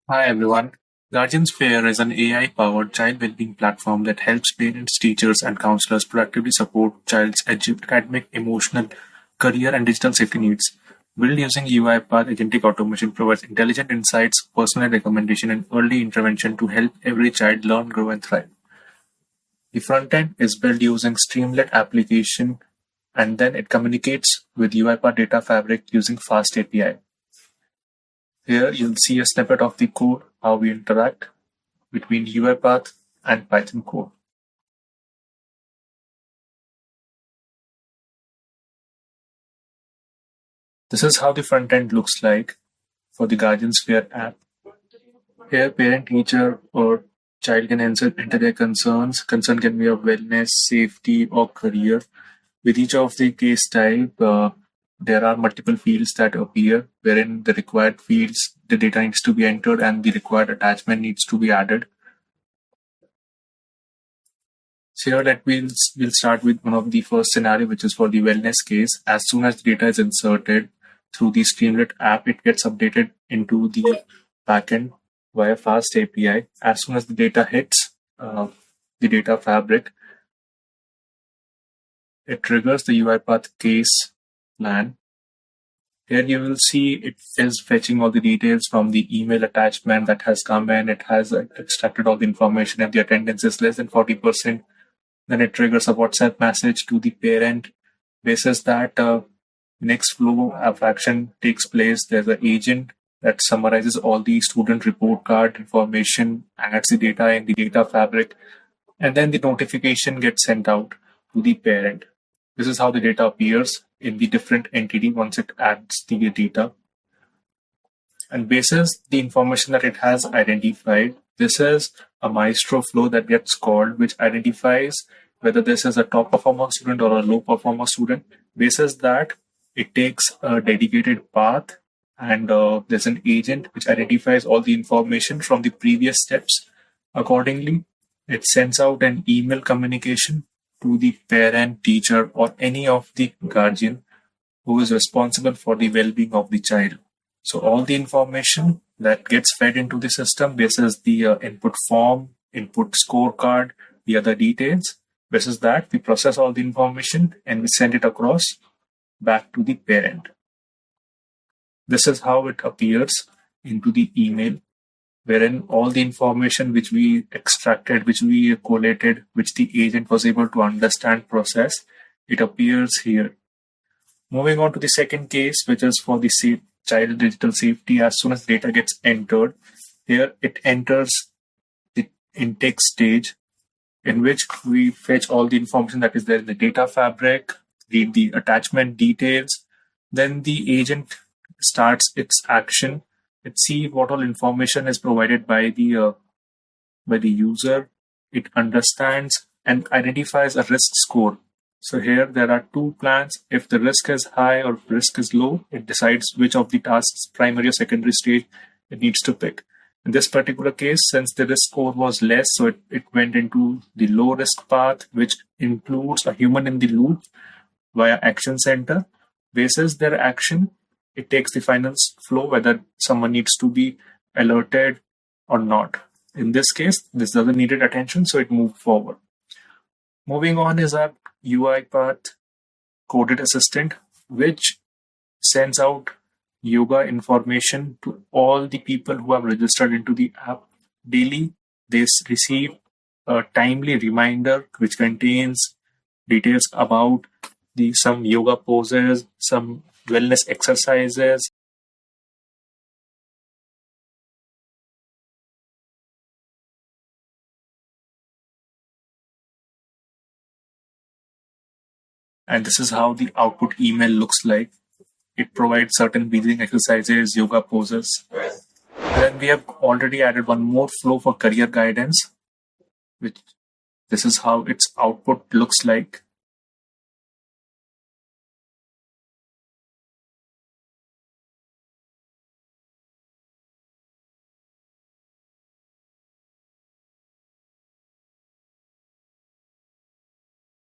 Hi everyone. GuardianSphere is an AI-powered child well-being platform that helps parents, teachers, and counselors proactively support child's academic, emotional, career, and digital safety needs. Built using UiPath Agentic Automation provides intelligent insights, personalized recommendation, and early intervention to help every child learn, grow, and thrive. The front end is built using Streamlit application, and then it communicates with UiPath Data Fabric using Fast API. Here you'll see a snippet of the code, how we interact between UiPath and Python code. This is how the front end looks like for the GuardianSphere app. Here, parent, teacher, or child can enter their concerns. Concern can be of wellness, safety, or career. With each of the case type, there are multiple fields that appear, wherein the required fields, the data needs to be entered and the required attachment needs to be added. So here that we'll start with one of the first scenario, which is for the wellness case. As soon as the data is inserted through the Streamlit app, it gets updated into the backend via Fast API. As soon as the data hits the data fabric, it triggers the UiPath case plan. Here you will see it is fetching all the details from the email attachment that has come in. It has extracted all the information. If the attendance is less than 40%, then it triggers a WhatsApp message to the parent. Basis that next flow of action takes place. There's an agent that summarizes all the student report card information, adds the data in the data fabric, and then the notification gets sent out to the parent. This is how the data appears in the different entity once it adds the data. And basis the information that it has identified, this is a maestro flow that gets called, which identifies whether this is a top performer student or a low performer student. Basis that, it takes a dedicated path, and there's an agent which identifies all the information from the previous steps. Accordingly, it sends out an email communication to the parent, teacher, or any of the guardian who is responsible for the well-being of the child. So all the information that gets fed into the system basis the input form, input scorecard, the other details. Basis that, we process all the information and we send it across back to the parent. This is how it appears into the email, wherein all the information which we extracted, which we collated, which the agent was able to understand, process, it appears here. Moving on to the second case, which is for the child digital safety. As soon as data gets entered, here it enters the intake stage, in which we fetch all the information that is there in the data fabric, read the attachment details. Then the agent starts its action. It sees what all information is provided by the user. It understands and identifies a risk score. So here there are two plans. If the risk is high or risk is low, it decides which of the tasks, primary or secondary stage, it needs to pick. In this particular case, since the risk score was less, so it went into the low risk path, which includes a human in the loop via Action Center. Basis their action, it takes the final flow, whether someone needs to be alerted or not. In this case, this doesn't need attention, so it moved forward. Moving on is our UiPath coded assistant, which sends out yoga information to all the people who have registered into the app. Daily, they receive a timely reminder which contains details about some yoga poses, some wellness exercises. And this is how the output email looks like. It provides certain breathing exercises, yoga poses. Then we have already added one more flow for career guidance, which this is how its output looks like.